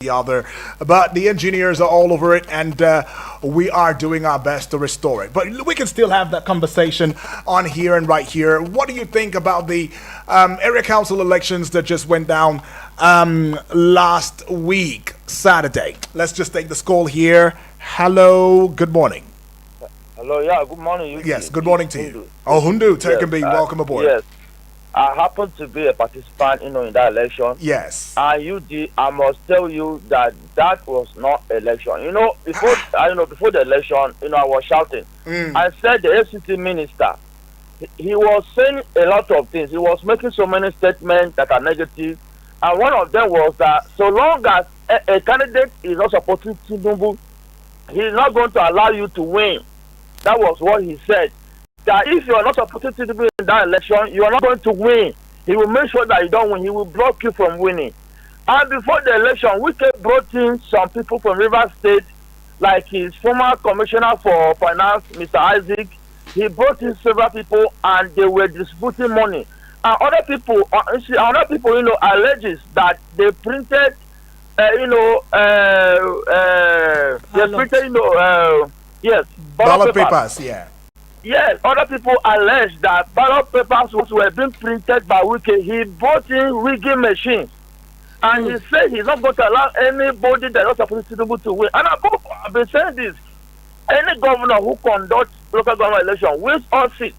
the other, but the engineers are all over it, and we are doing our best to restore it. But we can still have that conversation on here and right here. What do you think about the area council elections that just went down last week, Saturday? Let's just take the call here. Hello, good morning. Hello, yeah, good morning. Yes, good morning to you. Oh, Hundu, Turkenby, welcome aboard. Yes, I happen to be a participant, in that election. Yes. And I must tell you that was not election. Before the election, I was shouting. I said the FCT minister, he was saying a lot of things. He was making so many statements that are negative. And one of them was that so long as a candidate is not supporting Tinubu, he is not going to allow you to win. That was what he said. That if you are not supporting Tinubu in that election, you are not going to win. He will make sure that you don't win. He will block you from winning. And before the election, Wike brought in some people from Rivers State, like his former commissioner for finance, Mr. Isaac. He brought in several people, and they were distributing money. And other people, alleges that they printed, yes, ballot papers, yeah. Yes, other people allege that ballot papers were being printed by Wike. He brought in rigging machines. And he said he's not going to allow anybody that is not supposed to win. And I've been saying this. Any governor who conducts local government election wins all seats.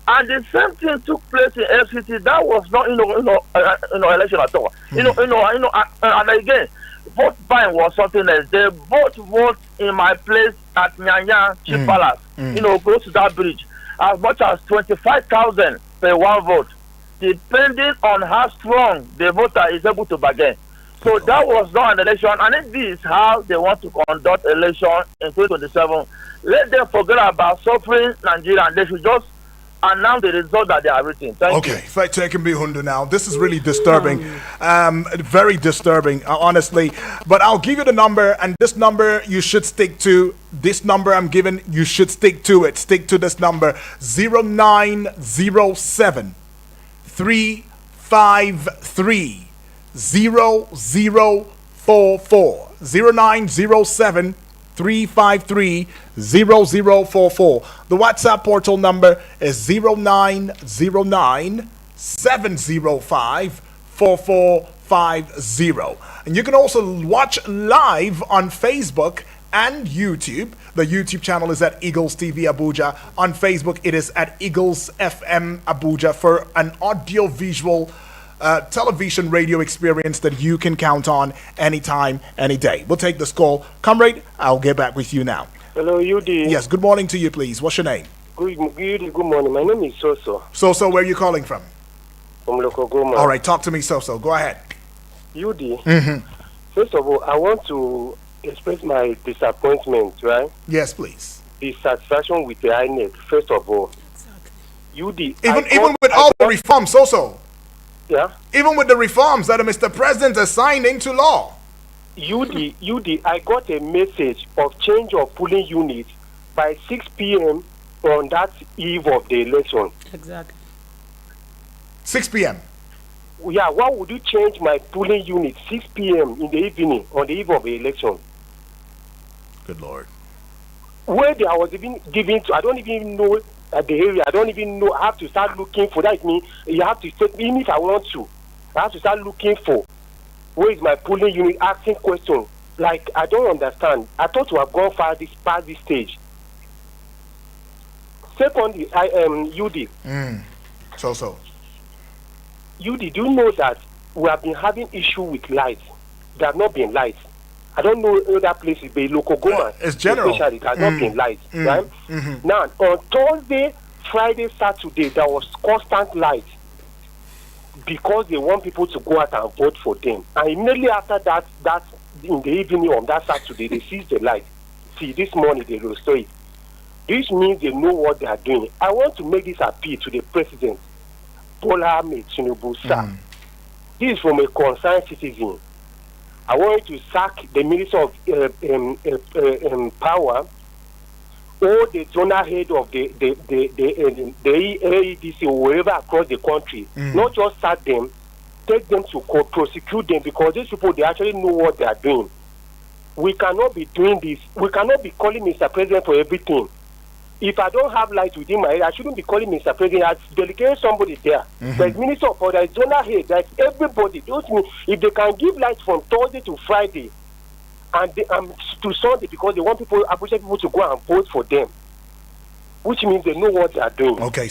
And the same thing took place in FCT. That was not election at all. And again, vote buying was something else. They both vote in my place at Nyanya Chief Palace, close to that bridge, as much as 25,000 per one vote, depending on how strong the voter is able to bargain. So that was not an election, and if this is how they want to conduct election in 2027, let them forget about suffering Nigeria, and they should just announce the result that they are written. Thank you. Okay, fact taken be Hundu now. This is really disturbing, very disturbing, honestly. But I'll give you the number, and this number you should stick to. This number I'm giving, you should stick to it. Stick to this number: 0907 353 0044. 0907 353 0044. The WhatsApp portal number is 0909 705 4450. And you can also watch live on Facebook and YouTube. The YouTube channel is at Eagles TV Abuja. On Facebook, it is at Eagles FM Abuja for an audio-visual television radio experience that you can count on anytime, any day. We'll take this call. Comrade, I'll get back with you now. Hello, UD. Yes, good morning to you, please. What's your name? Good morning. My name is Soso. Soso, where are you calling from? From Lokogoma. All right, talk to me, Soso. Go ahead. UD. First of all, I want to express my disappointment, right? Yes, please. Dissatisfaction with the INEC, first of all. UD. Even with all the reforms, Soso. Yeah. Even with the reforms that Mr. President has signed into law. UD, I got a message of change of polling units by 6 p.m. on that eve of the election. Exactly. 6 p.m. Yeah, why would you change my polling unit 6 p.m. in the evening on the eve of the election? Good Lord. Where I was even given to, I don't even know at the area. I don't even know. I have to start looking for that. Means you have to take, even if I want to, I have to start looking for where is my polling unit, asking questions. Like, I don't understand. I thought we have gone past this stage. Secondly, I am UD. So. UD, do you know that we have been having issue with lights? There have not been lights. I don't know other places, but Lokogoma, it's general. Especially, it has not been lights, right? Now, on Thursday, Friday, Saturday, there was constant light because they want people to go out and vote for them. And immediately after that in the evening on that Saturday, they seized the light. See, this morning they restore it. This means they know what they are doing. I want to make this appeal to the president, Bola Ahmed Tinubu, sir. This is from a concerned citizen. I want you to sack the Minister of Power or the zonal head of the AEDC or wherever across the country. Not just sack them, take them to court, prosecute them, because these people, they actually know what they are doing. We cannot be doing this. We cannot be calling Mr. President for everything. If I don't have light within my head, I shouldn't be calling Mr. President. I delegating somebody there. There's Minister of Order, there's Zonal Head, there's everybody. Those mean if they can give light from Thursday to Friday and to Sunday, because they want people, Abuja people, to go and vote for them, which means they know what they are doing. Okay,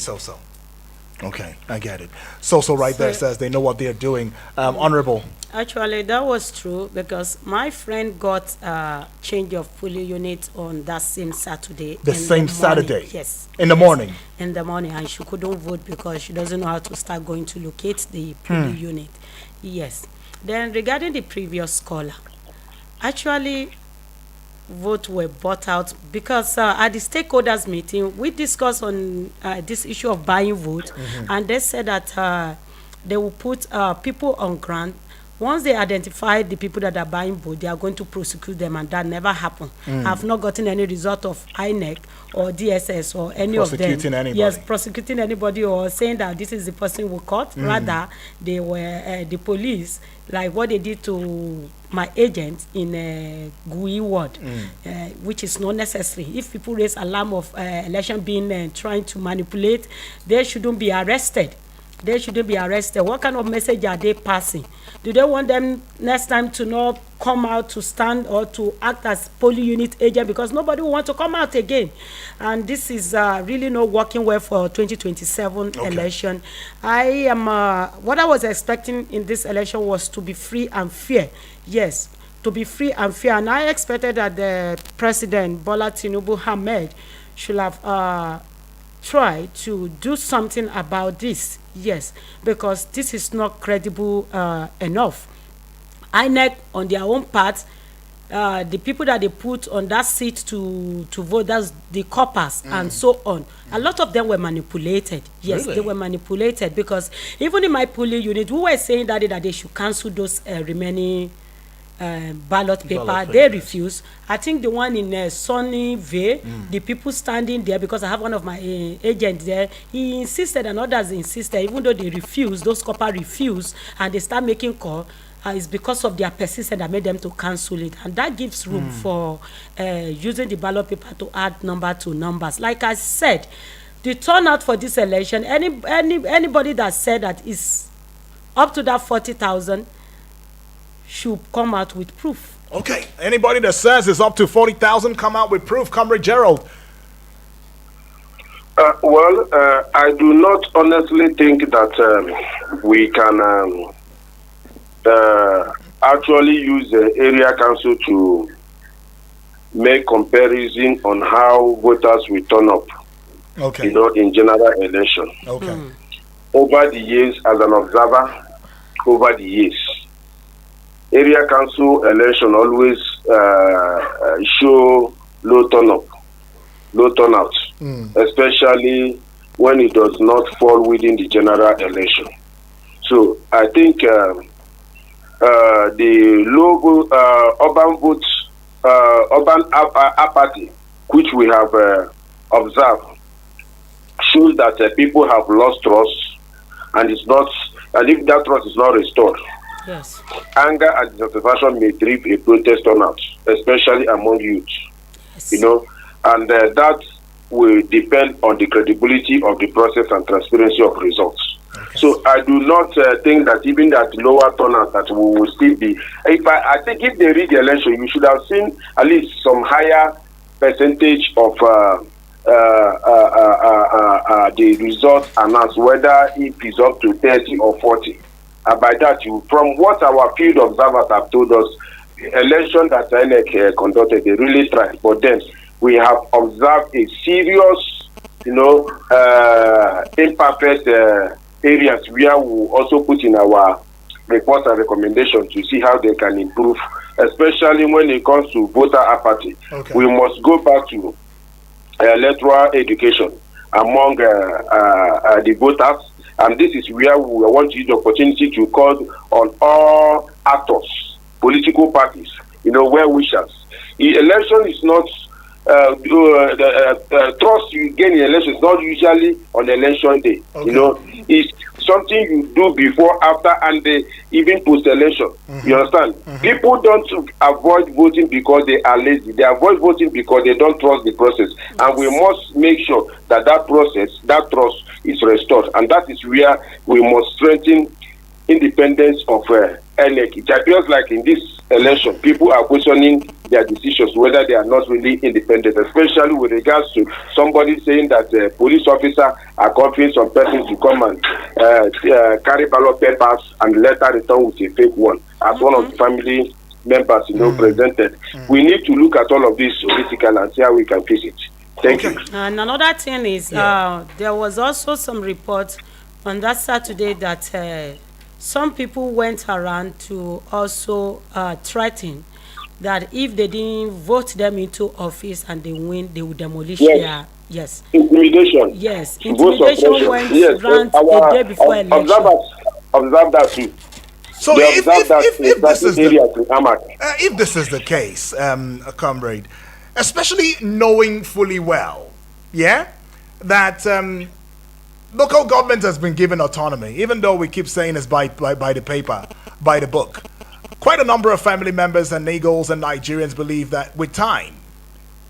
Okay, I get it. So right there says they know what they're doing. Honorable. Actually, that was true, because my friend got a change of polling unit on that same Saturday. The same Saturday? Yes. In the morning? In the morning, and she couldn't vote because she doesn't know how to start going to locate the polling unit. Yes. Then regarding the previous caller, actually, votes were bought out because at the stakeholders meeting we discussed on this issue of buying vote, and they said that they will put people on ground. Once they identify the people that are buying vote, they are going to prosecute them, and that never happened. I've not gotten any result of INEC or DSS or any of them. Prosecuting anybody. Yes, prosecuting anybody or saying that this is the person we caught. Rather, they were the police, like what they did to my agent in Gui ward, which is not necessary. If people raise alarm of election being trying to manipulate, they shouldn't be arrested. They shouldn't be arrested. What kind of message are they passing? Do they want them next time to not come out to stand or to act as polling unit agent? Because nobody will want to come out again. And this is really not working well for 2027 election. I am what I was expecting in this election was to be free and fair. Yes, to be free and fair. And I expected that the President Bola Tinubu Ahmed should have try to do something about this. Yes, because this is not credible enough. INEC on their own part, the people that they put on that seat to vote, that's the coppers and so on, a lot of them were manipulated. Yes, really? They were manipulated, because even in my polling unit, we were saying that they should cancel those remaining ballot paper. They refuse. I think the one in Sunny Bay, the people standing there, because I have one of my agents there, he insisted and others insisted, even though they refused, those copper refused, and they start making call. It's because of their persistence that made them to cancel it, and that gives room for using the ballot paper to add number to numbers. Like I said, the turnout for this election, anybody that said that is up to that 40,000 should come out with proof. Okay, anybody that says it's up to 40,000, come out with proof. Comrade Gerald. I do not honestly think that we can actually use the area council to make comparison on how voters will turn up. Okay. In general election. Okay. Over the years, as an observer, over the years, area council election always show low turnout, especially when it does not fall within the general election. So I think the low urban votes, urban apathy, which we have observed, shows that people have lost trust, and it's not. And if that trust is not restored, yes, anger and dissatisfaction may drive a protest turnout, especially among youth. yes. And that will depend on the credibility of the process and transparency of results. Okay. So I do not think that even that lower turnout that we will still be. I think if they read the election, you should have seen at least some higher percentage of the results announced, whether it is up to 30 or 40. By that, from what our field observers have told us, election that INEC conducted, they really tried. But then we have observed a serious, imperfect areas where we also put in our reports and recommendations to see how they can improve, especially when it comes to voter apathy. Okay. We must go back to electoral education among the voters, and this is where we want to use the opportunity to call on all actors, political parties, well-wishers. The election is not trust you gain in election is not usually on election day. Okay. It's something you do before, after, and even post-election. You understand? People don't avoid voting because they are lazy. They avoid voting because they don't trust the process. And we must make sure that process, that trust is restored. And that is where we must strengthen independence of AMAC. It appears like in this election, people are questioning their decisions, whether they are not really independent, especially with regards to somebody saying that police officer are compelling some persons to come and carry ballot papers and later return with a fake one, as one of the family members, presented. We need to look at all of this holistically and see how we can fix it. Thank you. And another thing is, there was also some reports on that Saturday that some people went around to also threaten that if they didn't vote them into office and they win, they would demolish their intimidation. Yes, intimidation went round a day before election. Observe that too. So if this is the case, comrade, especially knowing fully well, that local government has been given autonomy, even though we keep saying it's by the paper, by the book. Quite a number of family members and Eagles and Nigerians believe that with time,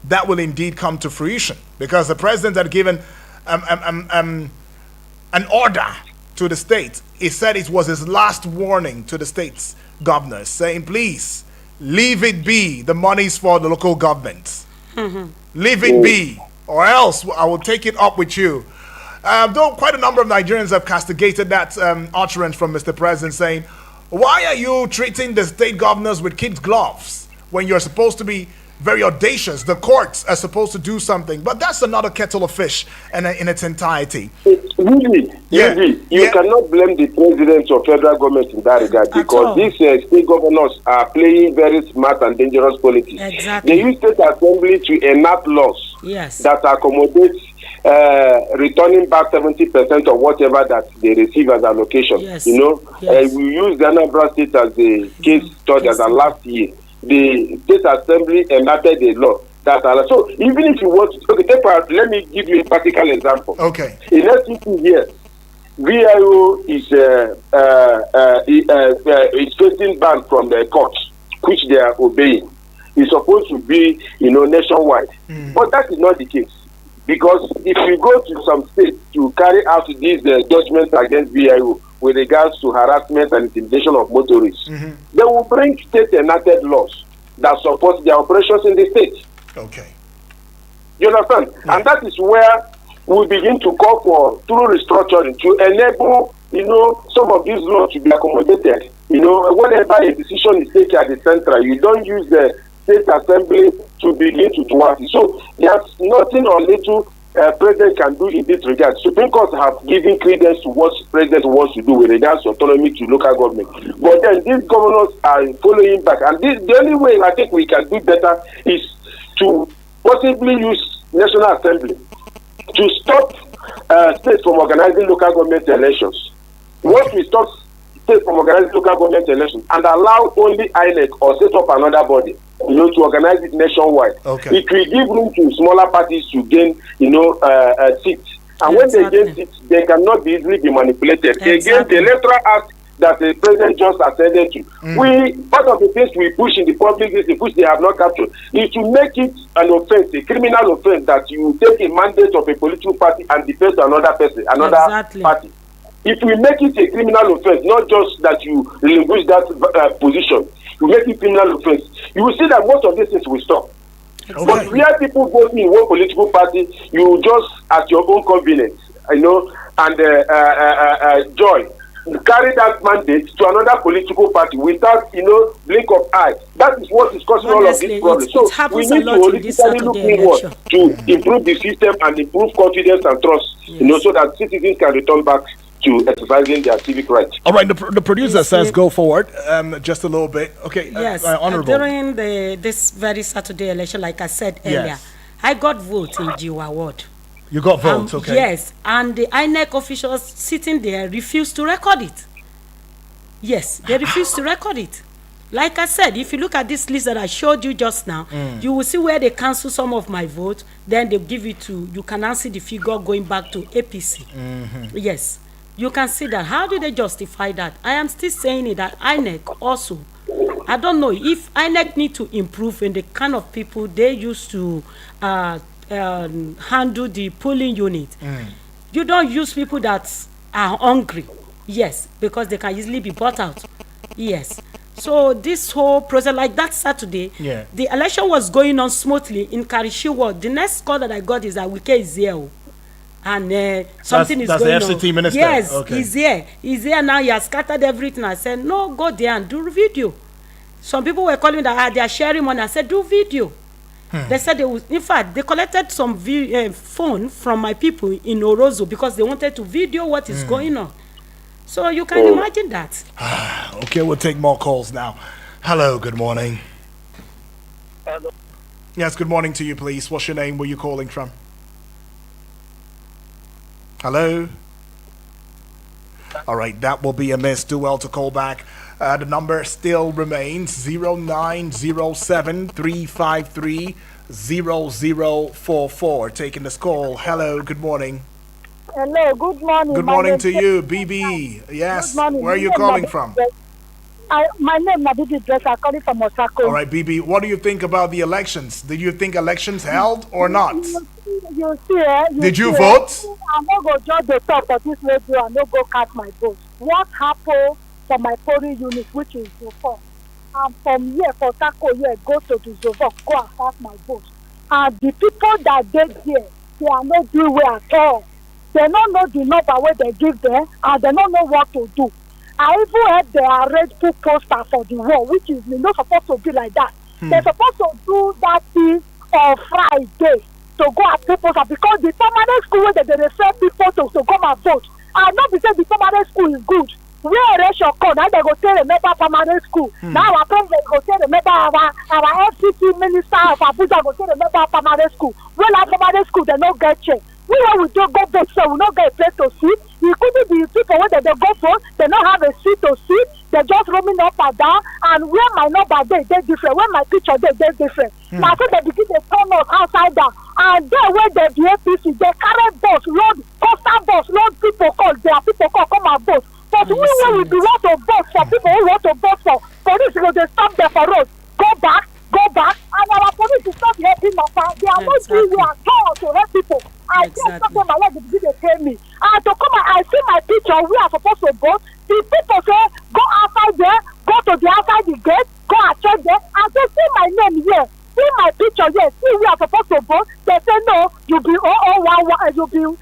that will indeed come to fruition, because the president had given an order to the state. He said it was his last warning to the state's governors, saying, please, leave it be. The money's for the local government. Leave it be, or else I will take it up with you. Though quite a number of Nigerians have castigated that utterance from Mr. President, saying, why are you treating the state governors with kids' gloves when you're supposed to be very audacious? The courts are supposed to do something, but that's another kettle of fish in its entirety. Really, you cannot blame the president or federal government in that regard, because these state governors are playing very smart and dangerous politics. Exactly. They use state assembly to enact laws that accommodate returning back 70% of whatever that they receive as allocation. We use the Anambra State as a case study as last year. The state assembly enacted a law that allows. So even if you want to, let me give you a practical example. Okay. In the next 2 years, VIO is facing ban from the courts, which they are obeying. It's supposed to be, nationwide, but that is not the case. Because if you go to some states to carry out these judgments against VIO with regards to harassment and intimidation of motorists, they will bring state enacted laws that support their operations in the state. Okay. You understand? Yeah. And that is where we begin to call for through restructuring to enable, some of these laws to be accommodated. Whenever a decision is taken at the center, you don't use the state assembly to begin to thwart it. So there's nothing or little president can do in this regard. Supreme Court have given credence to what president wants to do with regards to autonomy to local government. But then these governors are following back. And the only way I think we can do better is to possibly use National Assembly to stop states from organizing local government elections. Once we stop states from organizing local government elections and allow only INEC or set up another body, to organize it nationwide, it will give room to smaller parties to gain, seats. And when they gain seats, they cannot be easily be manipulated. Again, the Electoral Act that the president just ascended to. Part of the things we push in the public is which they have not captured is to make it an offense, a criminal offense, that you take a mandate of a political party and defend another person, another party. If we make it a criminal offense, not just that you relinquish that position, you make it criminal offense, you will see that most of these things will stop. But where people vote in one political party, you just at your own convenience, and joy, carry that mandate to another political party without, blink of eye. That is what is causing all of these problems. So we need to holistically look inward to improve the system and improve confidence and trust, so that citizens can return back to exercising their civic rights. All right, the producer says go forward just a little bit. Okay, yes, Honorable. During this very Saturday election, like I said earlier, I got votes in Jiwa Ward. You got votes, okay. Yes, and the INEC officials sitting there refused to record it. Yes, they refused to record it. Like I said, if you look at this list that I showed you just now, you will see where they cancel some of my votes, then they give it to, you can now see the figure going back to APC. Yes. You can see that. How do they justify that? I am still saying it that INEC also, I don't know if INEC need to improve in the kind of people they used to handle the polling unit. You don't use people that are hungry, yes, because they can easily be bought out, yes. So this whole process, like that Saturday, the election was going on smoothly in Karishiwa. The next call that I got is that Wike is here. And something is going on. That's the FCT minister? Yes, okay. He's here. He's here now. He has scattered everything. I said, no, go there and do video. Some people were calling that they are sharing money. I said, do video. They said they would, in fact, they collected some phone from my people in Orozo because they wanted to video what is going on. So you can imagine that. Okay, we'll take more calls now. Hello, good morning. Hello. Yes, good morning to you, please. What's your name? Where are you calling from? Hello? All right, that will be a miss. Do well to call back. The number still remains 0907-353-0044. Taking this call. Hello, good morning. Hello, good morning. Good morning to you, BB. Yes, where are you calling from? My name is BB Dress. I'm calling from Osako. All right, BB, what do you think about the elections? Did you think elections held or not? Did you vote? I'm not going to judge the top of this radio and not go cast my vote. What happened for my polling unit, which is Zofo? And from here, for Osako, go to the Zofo, go and cast my vote. And the people that did here, they are not doing well at all. They don't know the number where they give them, and they don't know what to do. I even heard they arrange two posters for the wall, which is not supposed to be like that. They're supposed to do that thing on Friday to go and put posters because the permanent school where they refer people to come and vote. And not because the permanent school is good. Where election come, now they go tell the member permanent school. Now our president go tell the member our FCT minister of Abuja go tell the member permanent school. Well, our permanent school they no get check. We don't go vote, so we not get a place to sit. It couldn't be people when they go vote, they don't have a seat to sit. They just roaming up and down. And where my number they different, where my picture they different. Now so they begin to turn us outside down. And there where they the APC, they carry bus, load, coastal bus, load people call, their people come and vote. But we be want to vote for people who want to vote for police, they stop there for us. Go back, and our police is not helping us. They are not doing at all to help people. I just talk to my leg, they tell me. And to come and I see my picture, we are supposed to vote. The people say, go outside there, go to the outside the gate, go and check there, and they see my name here. See my picture here, see we are supposed to vote. They say no, you be 0011, you be 011.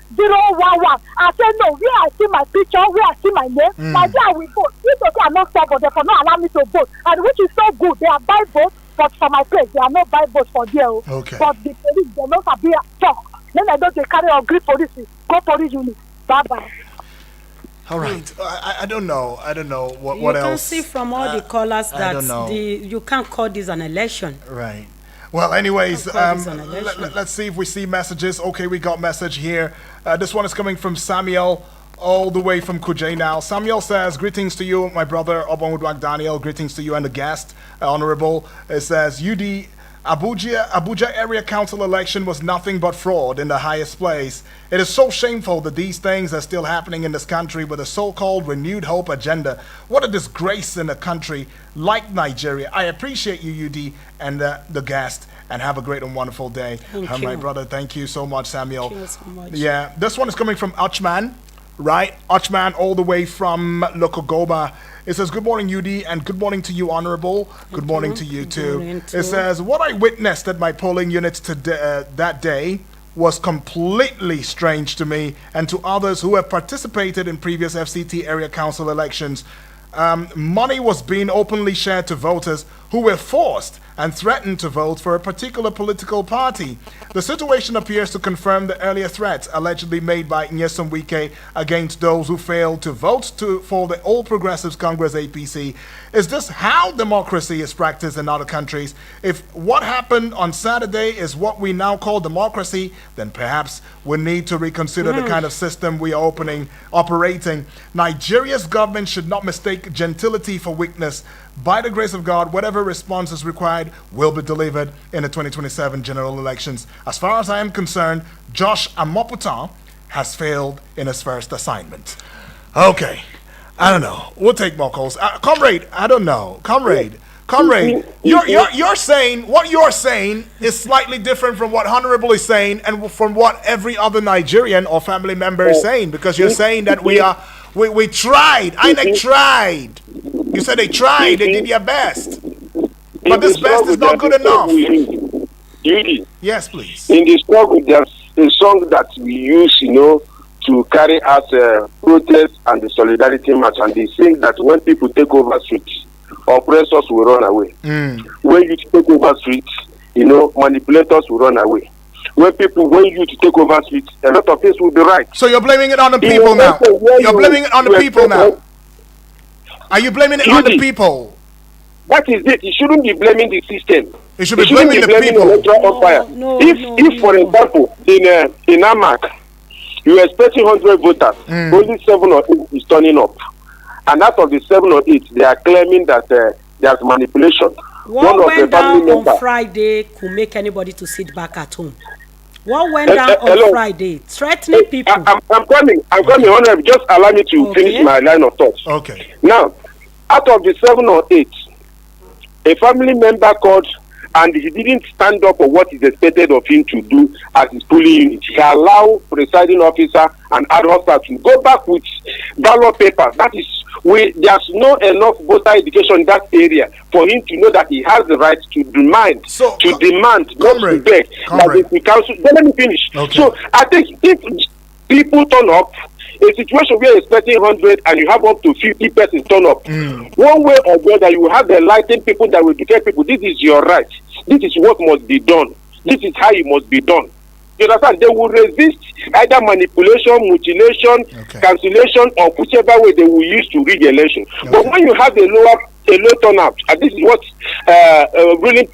I say no, where I see my picture, where I see my name, my dear we vote. If they are not stubborn, they cannot allow me to vote. And which is so good, they are buy vote, but for my place, they are not buy vote for there. Okay. But the police, they not be talk. Then I don't carry on great police, go police unit. Bye-bye. All right. I don't know. What else. You can see from all the callers that you can't call this an election. Right. Well, anyways, let's see if we see messages. Okay, we got message here. This one is coming from Samuel, all the way from Kuje now. Samuel says, greetings to you, my brother, Obonwudwak Daniel. Greetings to you and the guest, Honorable. It says, UD Abuja area council election was nothing but fraud in the highest place. It is so shameful that these things are still happening in this country with a so-called renewed hope agenda. What a disgrace in a country like Nigeria. I appreciate you, UD, and the guest, and have a great and wonderful day. Thank you. My brother, thank you so much, Samuel. Thank you so much. Yeah, this one is coming from Uchman, right? Uchman all the way from Lokogoma. It says, good morning, UD, and good morning to you, Honorable. Good morning to you, too. It says, what I witnessed at my polling units today, that day was completely strange to me and to others who have participated in previous FCT area council elections. Money was being openly shared to voters who were forced and threatened to vote for a particular political party. The situation appears to confirm the earlier threats allegedly made by Nyesom Wike against those who failed to vote for the All Progressives Congress APC. Is this how democracy is practiced in other countries? If what happened on Saturday is what we now call democracy, then perhaps we need to reconsider the kind of system we are operating. Nigeria's government should not mistake gentility for weakness. By the grace of God, whatever response is required will be delivered in the 2027 general elections. As far as I am concerned, Josh Amoputan has failed in his first assignment. Okay. I don't know. We'll take more calls. Comrade, I don't know. Comrade, you're saying what you're saying is slightly different from what Honorable is saying and from what every other Nigerian or family member is saying, because you're saying that we tried. INEC tried. You said they tried. They did their best. But this best is not good enough. Yes, please. In the struggle, there's a song that we use, to carry out protest and the solidarity march, and they sing that when people take over streets, oppressors will run away. When you take over streets, manipulators will run away. When you take over streets, a lot of things will be right. So you're blaming it on the people now. You're blaming it on the people now. Are you blaming it on the people? That is it. You shouldn't be blaming the system. You should be blaming the people. If, for example, in AMAC, you are expecting 100 voters, only 7 or 8 is turning up. And out of the 7 or 8, they are claiming that there's manipulation. What went down on Friday could make anybody to sit back at home? What went down on Friday? Threatening people. I'm coming, Honorable. Just allow me to finish my line of thoughts. Okay. Now, out of the 7 or 8, a family member called and he didn't stand up for what is expected of him to do as his polling unit. He allowed presiding officer and other officers to go back with ballot paper. That is, there's not enough voter education in that area for him to know that he has the right to demand, not to beg. That the council. Let me finish. Okay. So I think if people turn up, a situation where you're expecting 100 and you have up to 50 persons turn up, one way or the other, you will have the enlightened people that will declare people, this is your right. This is what must be done. This is how it must be done. You understand? They will resist either manipulation, mutilation, cancellation, or whichever way they will use to rig the election. Okay. But when you have a low turnout, and this is what really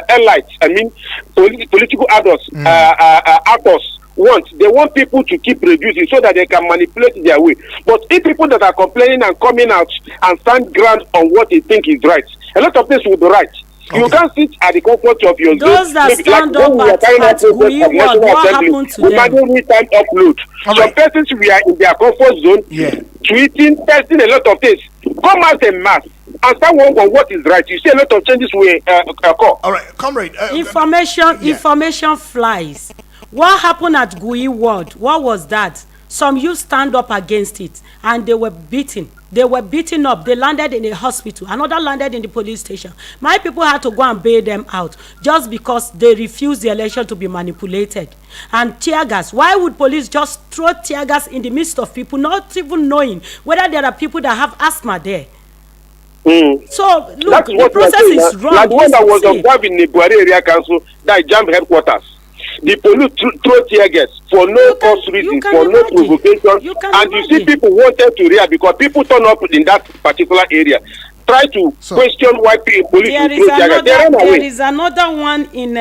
elites, I mean, political adults, actors want. They want people to keep reducing so that they can manipulate their way. But if people that are complaining and coming out and stand ground on what they think is right, a lot of this will be right. Okay. You can't sit at the comfort of your those that stand up at Gui, what happened to them? Time upload. Some persons we are in their comfort zone, tweeting, testing a lot of things. Come out en mass and start working on what is right. You see a lot of changes will occur. All right, comrade. Information flies. What happened at Gui Ward? What was that? Some youth stand up against it and they were beaten. They were beaten up. They landed in a hospital. Another landed in the police station. My people had to go and bail them out just because they refused the election to be manipulated. And tear gas. Why would police just throw tear gas in the midst of people, not even knowing whether there are people that have asthma there? So, look, the process is wrong. Like when I was observed in the Buhari area council, that jam headquarters. The police throw tear gas for no cause reason, for no provocation, and you see people wanted to react because people turn up in that particular area. Try to question why police throw tear gas. There is another one in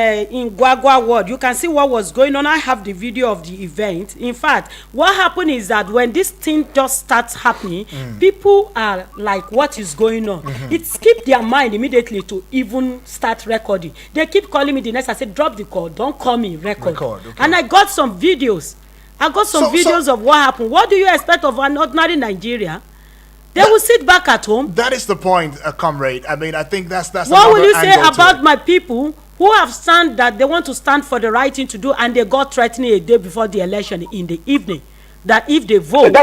Gwagwa Ward. You can see what was going on. I have the video of the event. In fact, what happened is that when this thing just starts happening, people are like, what is going on? It skipped their mind immediately to even start recording. They keep calling me the next. I said, drop the call. Don't call me. Record. And I got some videos. Videos of what happened. What do you expect of an ordinary Nigeria? They will sit back at home. That is the point, comrade. I mean, I think that's. What will you say about my people who have stand that they want to stand for the right thing to do, and they got threatening a day before the election in the evening that if they vote,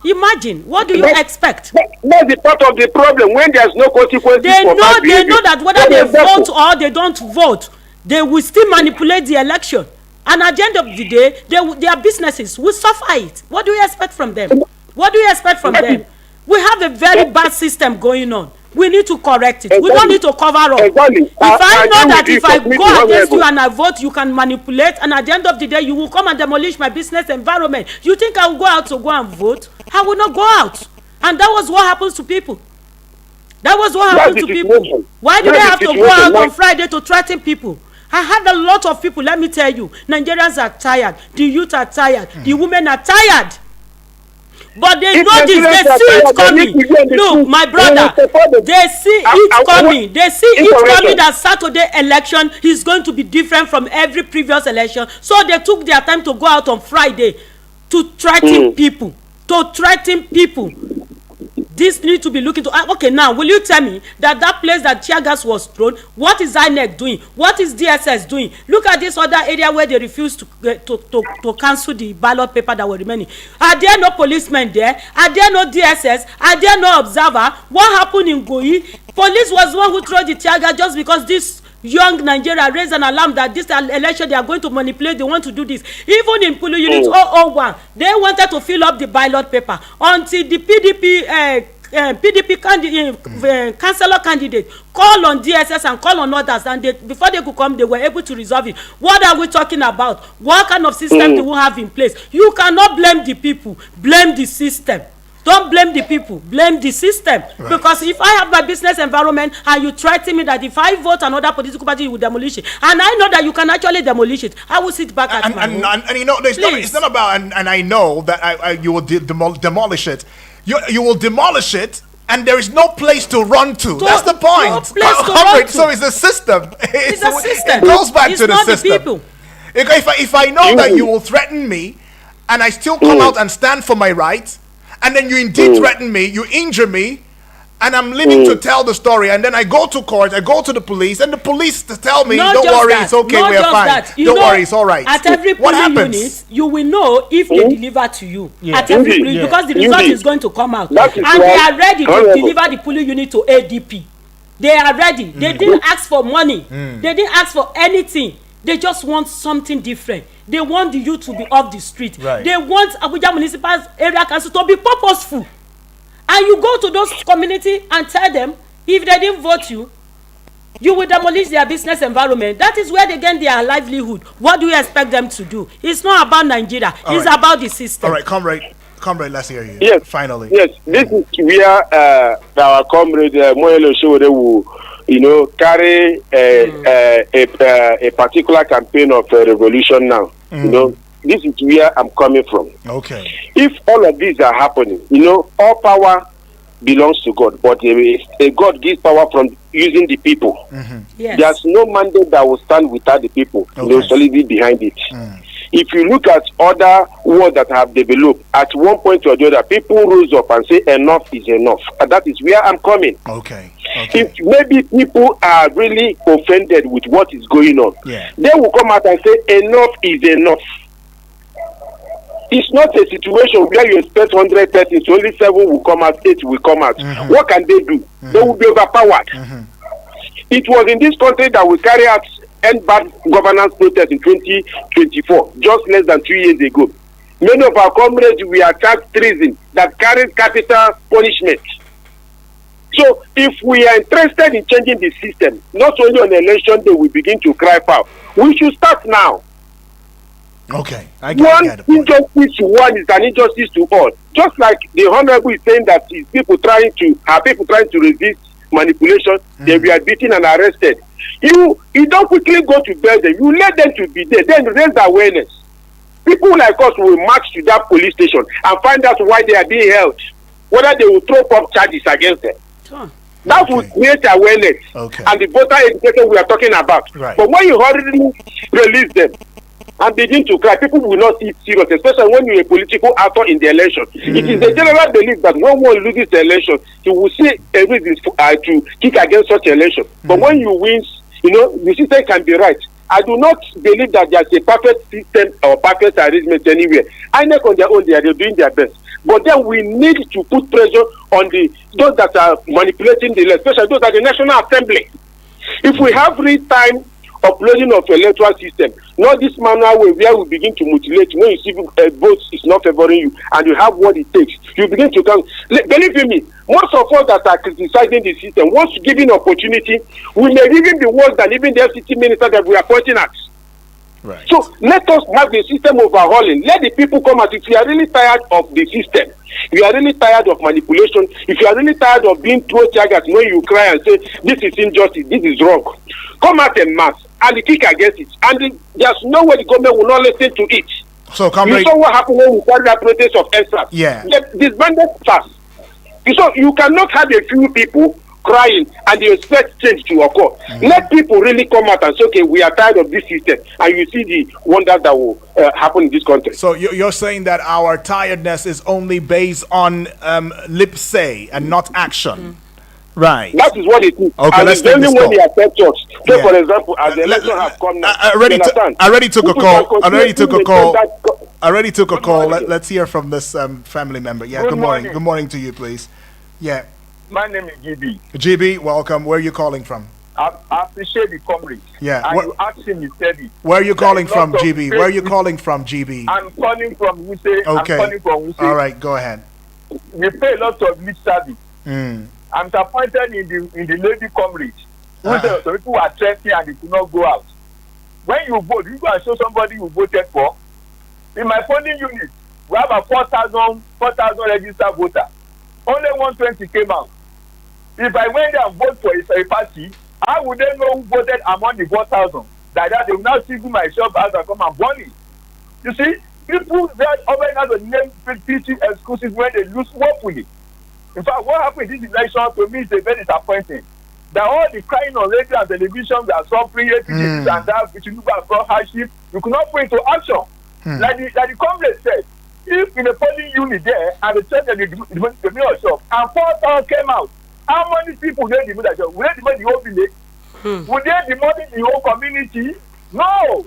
imagine what do you expect? That's the part of the problem when there's no consequences. They know that whether they vote or they don't vote, they will still manipulate the election, and at the end of the day, their businesses will suffer it. What do you expect from them? What do you expect from them? We have a very bad system going on. We need to correct it. We don't need to cover up. If I know that if I go against you and I vote, you can manipulate, and at the end of the day, you will come and demolish my business environment. You think I will go out to go and vote? I will not go out. And that was what happens to people. That was what happened to people. Why do they have to go out on Friday to threaten people? I had a lot of people, let me tell you, Nigerians are tired. The youth are tired. The women are tired. But they know this, they see it coming. Look, my brother, they see it coming. They see it coming that Saturday election is going to be different from every previous election. So they took their time to go out on Friday to threaten people. to threaten people. This need to be looked into. Okay, now will you tell me that place that tear gas was thrown, what is INEC doing? What is DSS doing? Look at this other area where they refused to cancel the ballot paper that were remaining. Are there no policemen there? Are there no DSS? Are there no observer? What happened in Goi? Police was the one who threw the tear gas just because this young Nigeria raised an alarm that this election they are going to manipulate, they want to do this. Even in Pulu Unit 001, they wanted to fill up the ballot paper until the PDP councillor candidate call on DSS and call on others, and before they could come, they were able to resolve it. What are we talking about? What kind of system do we have in place? You cannot blame the people, blame the system. Don't blame the people, blame the system. Right. Because if I have my business environment and you threaten me that if I vote another political party, you will demolish it, and I know that you can actually demolish it, I will sit back at my home. And you know, it's not about, and I know that you will demolish it. You will demolish it, and there is no place to run to. That's the point. No place to run to. So it's a system. It's a system. It goes back to the system. The people. If I know that you will threaten me, and I still come out and stand for my rights, and then you indeed threaten me, you injure me, and I'm living to tell the story, and then I go to court, I go to the police, and the police tell me, don't worry, it's okay, we're fine. Don't worry, it's all right. At every polling unit, you will know if they deliver to you. At every polling, because the result is going to come out. And they are ready to deliver the polling unit to ADP. They are ready. They didn't ask for money. They didn't ask for anything. They just want something different. They want the youth to be off the street. Right. They want Abuja Municipal Area Council to be purposeful. And you go to those community and tell them, if they didn't vote you, you will demolish their business environment. That is where they get their livelihood. What do you expect them to do? It's not about Nigeria. It's about the system. All right, comrade, let's hear you. Yes. Finally. Yes, this is where our comrade Moyelo Showore will, carry a particular campaign of revolution now. This is where I'm coming from. Okay. If all of these are happening, all power belongs to God, but a God gives power from using the people. Yes. There's no mandate that will stand without the people, solidly behind it. If you look at other words that have developed, at one point or the other, people rose up and say enough is enough. And that is where I'm coming. Okay. If maybe people are really offended with what is going on, they will come out and say enough is enough. It's not a situation where you expect 100 persons, only 7 will come out, 8 will come out. What can they do? They will be overpowered. It was in this country that we carry out end bad governance protest in 2024, just less than 2 years ago. Many of our comrades were charged treason that carries capital punishment. So if we are interested in changing the system, not only on election day we begin to cry foul, we should start now. Okay. One injustice to one is an injustice to all. Just like the Honorable is saying that people trying to resist manipulation, they were beaten and arrested. You don't quickly go to bed them. You let them to be there. Then raise the awareness. People like us will march to that police station and find out why they are being held. Whether they will throw up charges against them. That will create awareness. And the voter education we are talking about. Right. But when you hurriedly release them and begin to cry, people will not see it serious, especially when you're a political actor in the election. It is the general belief that when one loses the election, he will see a reason to kick against such election. But when you win, the system can be right. I do not believe that there's a perfect system or perfect arrangement anywhere. INEC on their own, they are doing their best. But then we need to put pressure on those that are manipulating the election, especially those at the National Assembly. If we have real-time uploading of electoral system, not this manual way where we begin to mutilate when you see vote is not favoring you and you have what it takes, you begin to come. Believe me, most of us that are criticizing the system, once given opportunity, we may even be worse than even the FCT minister that we are pointing at. Right. So let us have the system overhauling. Let the people come out. If you are really tired of the system, if you are really tired of manipulation, if you are really tired of being thrown target when you cry and say this is injustice, this is wrong, come out en masse and kick against it. And there's no way the government will not listen to it. So, comrade, you saw what happened when we started that protest of ESA. Yeah. They disbanded fast. So you cannot have a few people crying, and they expect change to occur. Let people really come out and say, okay, we are tired of this system, and you see the wonders that will happen in this country. So you're saying that our tiredness is only based on lip say and not action. Right. That is what it is. Okay, and let's it's only take this when call. they affect us. So, Yeah. for example, as the election has come now, I already took a call. I already took a call. Let's hear from this family member. Yeah, good morning. Good morning to you, please. Yeah. My name is GB. GB, welcome. Where are you calling from? I appreciate the comrade. Yeah. And you asked him, he said it. Where are you calling from, GB? Where are you calling from, GB? I'm calling from Wuse. Okay. I'm calling from Wuse. All right, go ahead. We pay a lot of lip service. I'm disappointed in the lady comrade. Some people were threatening and they could not go out. When you vote, you go and show somebody you voted for. In my polling unit, we have a 4,000 registered voters. Only 120 came out. If I went there and vote for a party, how would they know who voted among the 4,000? Like that, they will now see my shop as I come and burn it. You see, people that already have a name PC exclusive when they lose woefully. In fact, what happened in this election to me is very disappointing. That all the crying on radio and television, we are suffering, and that, which you have brought hardship, you could not put into action. Like the comrade said, if in a polling unit there, and they said that the mayor shop, and 4,000 came out, how many people would they demand that job? Would they demand the whole village? Would they demand the whole community? No.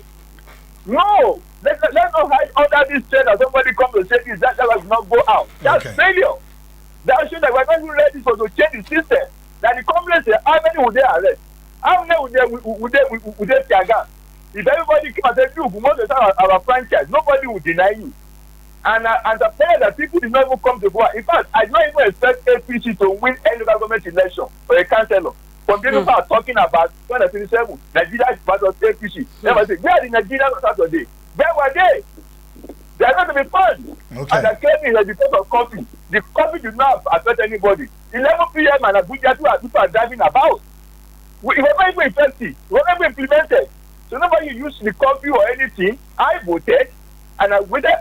Let's not hide under this chair that somebody comes to say this, that will not go out. That's failure. That shows that we're not even ready to change the system. That the complaints say, how many would they arrest? How many would they tear gas? If everybody came and said, look, we want to start our franchise, nobody would deny you. And the fact that people did not even come to go. In fact, I don't even expect APC to win any government election for a councillor. From people are talking about 2027, Nigeria is part of APC. They must say, where are the Nigerians Saturday? Where were they? They are not to be found. Okay. And the claim is because of coffee. The coffee did not affect anybody. 11 p.m. and Abuja, people are driving about. It was not even effective. It was not even implemented. So nobody used the coffee or anything. I voted, and I waited.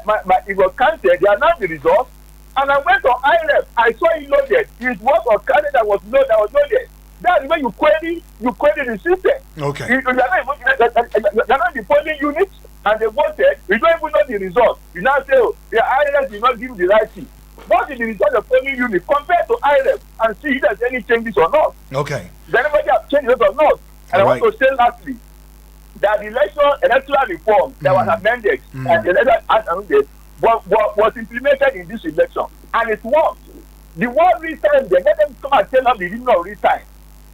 It was counted. They announced the results, and I went on IREF. I saw it loaded. It was a candidate that was loaded. That's when you query the system. Okay. You're not the polling unit, and they voted. You don't even know the result. You now say, oh, the IREF did not give the right thing. What is the result of polling unit compared to IREF and see if there's any changes or not? Okay. Does anybody have changes or not? And I want to say lastly that the electoral reform that was amended and the electoral act amended was implemented in this election, and it worked. The one return, they let them come and tell us they did not return.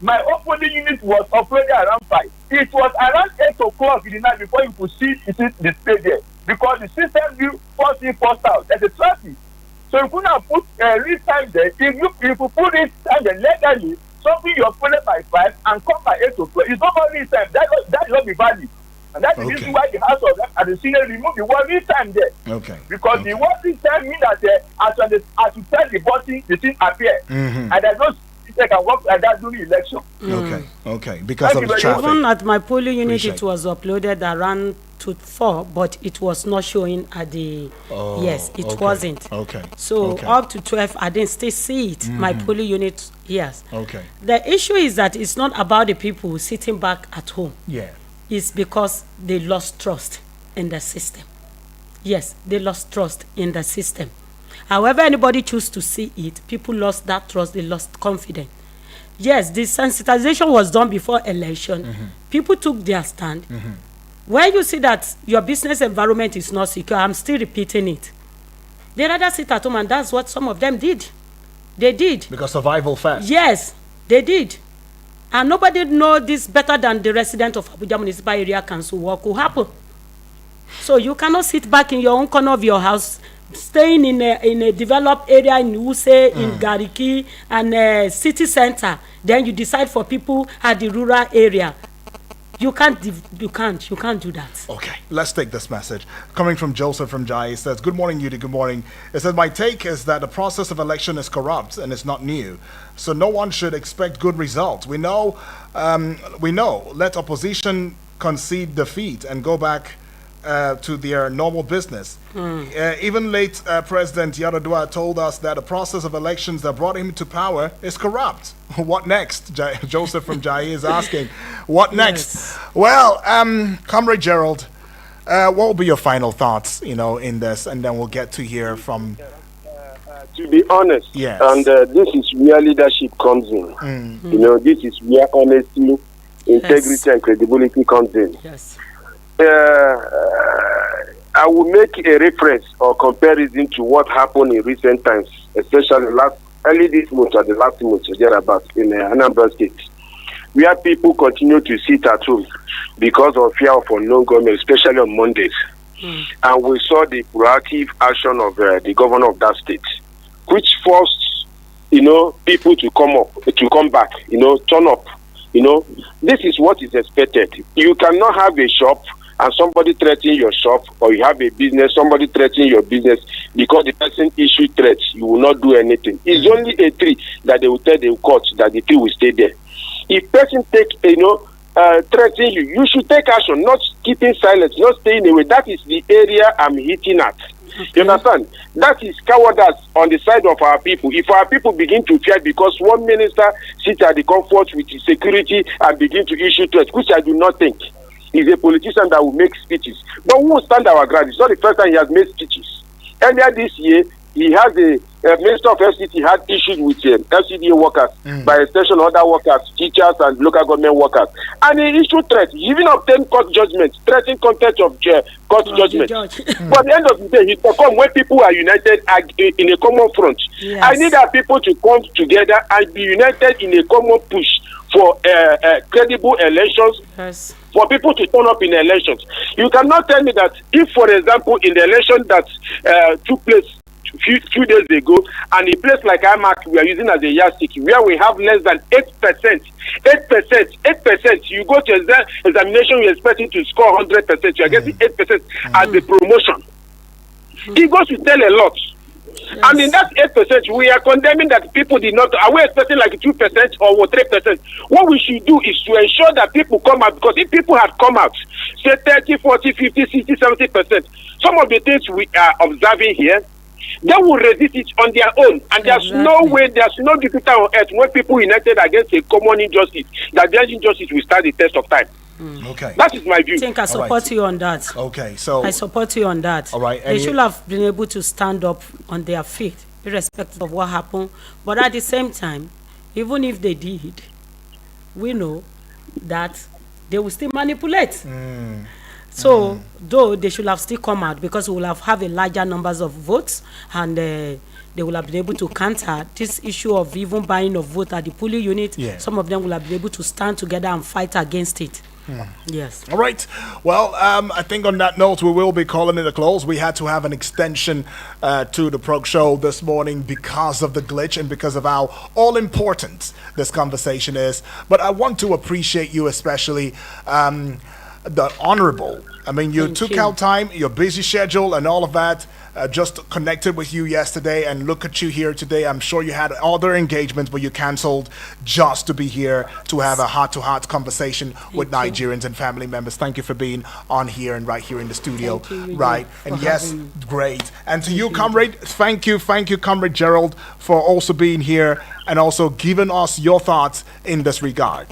My own polling unit was operating around 5. It was around 8 o'clock in the night before you could see it displayed there, because the system view first in, first out. There's a traffic. So you could not put real time there. If you put it time there legally, something you operated by 5 and come by 8 o'clock, it's not only time. That is not the value. And that's the reason why the House of and the Senate removed the one real time there. Okay. Because the one real time means that as you press the button, the thing appears. And there's no they can work like that during the election. Okay. Because of the traffic. Even at my polling unit, it was uploaded around to 4, but it was not showing at the. It wasn't. Okay. So up to 12, I didn't still see it. My polling unit, yes. Okay. The issue is that it's not about the people sitting back at home. Yeah. It's because they lost trust in the system. Yes, they lost trust in the system. However anybody choose to see it, people lost that trust, they lost confidence. Yes, the sensitization was done before election. People took their stand. When you see that your business environment is not secure, I'm still repeating it. They rather sit at home, and that's what some of them did. They did. Because survival first. Yes, they did. And nobody know this better than the resident of Abuja Municipal Area Council what could happen. So you cannot sit back in your own corner of your house, staying in a developed area in Wuse, in Gariki, and city center. Then you decide for people at the rural area. You can't do that. Okay, let's take this message. Coming from Joseph from Jai, he says, good morning, Yudi, good morning. It says, my take is that the process of election is corrupt and it's not new. So no one should expect good results. We know, let opposition concede defeat and go back to their normal business. Even late President Yaradua told us that the process of elections that brought him to power is corrupt. What next? Joseph from Jai is asking, what next? Yes. Well, Comrade Gerald, what will be your final thoughts, in this, and then we'll get to hear from. To be honest, Yes. and this is where leadership comes in. This is where honesty, integrity, and credibility comes in. Yes. I will make a reference or comparison to what happened in recent times, especially early this month or the last month or thereabouts in Anambra State, where people continue to sit at home because of fear of unknown government, especially on Mondays. And we saw the proactive action of the governor of that state, which forced, people to come back, turn up. This is what is expected. You cannot have a shop and somebody threaten your shop, or you have a business, somebody threaten your business because the person issued threats. You will not do anything. It's only a tree that they will tell the court that the tree will stay there. If person threaten you, you should take action, not keeping silence, not staying away. That is the area I'm hitting at. You understand? That is cowardice on the side of our people. If our people begin to fear because one minister sits at the comfort with his security and begin to issue threats, which I do not think is a politician that will make speeches. But we will stand our ground. It's not the first time he has made speeches. Earlier this year, he has a Minister of FCT had issues with LCDA workers, by extension other workers, teachers and local government workers. And he issued threats. He even obtained court judgment, threatening contempt of court judgment. But at the end of the day, he performed when people are united in a common front. Yes. I need our people to come together and be united in a common push for credible elections. Yes. For people to turn up in elections. You cannot tell me that if, for example, in the election that took place few days ago, and a place like AMAC we are using as a yardstick, where we have less than 8%, you go to examination, you're expecting to score 100%, you are getting 8% as the promotion. It goes to tell a lot. Yes. And in that 8%, we are condemning that people did not. Are we expecting like 2% or 3%? What we should do is to ensure that people come out, because if people had come out, say 30, 40, 50, 60, 70%, some of the things we are observing here, they will resist it on their own. And there's no way, there's no difficulty on earth when people united against a common injustice, that their injustice will stand the test of time. Okay. That is my view. I think I support you on that. Okay, so I support you on that. All right. They should have been able to stand up on their feet, irrespective of what happened. But at the same time, even if they did, we know that they will still manipulate. So, though they should have still come out, because we will have a larger numbers of votes, and they will have been able to counter this issue of even buying of vote at the polling unit. Yeah. Some of them will have been able to stand together and fight against it. Yes. All right. Well, I think on that note, we will be calling it a close. We had to have an extension to the Prog Show this morning because of the glitch and because of how all important this conversation is. But I want to appreciate you, especially the honorable. I mean, you took out time, your busy schedule and all of that, just connected with you yesterday, and look at you here today. I'm sure you had other engagements, but you canceled just to be here to have a heart-to-heart conversation with Nigerians and family members. Thank you for being on here and right here in the studio. Right. And yes, great. And to you, comrade, thank you, comrade Gerald, for also being here and also giving us your thoughts in this regard.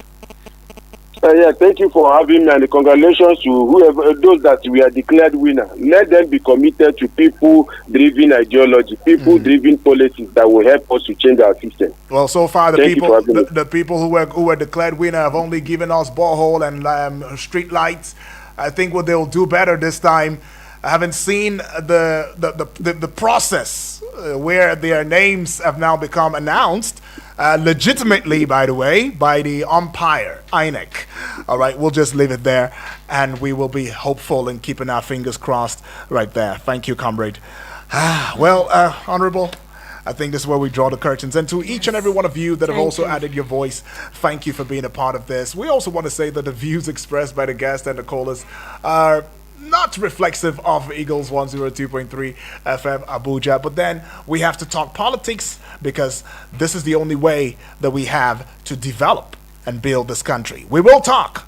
Thank you for having me, and congratulations to whoever, those that we are declared winner. Let them be committed to people-driven ideology, people-driven policies that will help us to change our system. Well, so far the people who were declared winner have only given us borehole and street lights. I think what they'll do better this time. I haven't seen the process where their names have now become announced. Legitimately, by the way, by the umpire, AMAC. All right, we'll just leave it there, and we will be hopeful and keeping our fingers crossed right there. Thank you, comrade. Well, Honorable, I think this is where we draw the curtains. And to each and every one of you that have also added your voice, thank you for being a part of this. We also want to say that the views expressed by the guests and the callers are not reflexive of Eagles 102.3 FM Abuja, but then we have to talk politics, because this is the only way that we have to develop and build this country. We will talk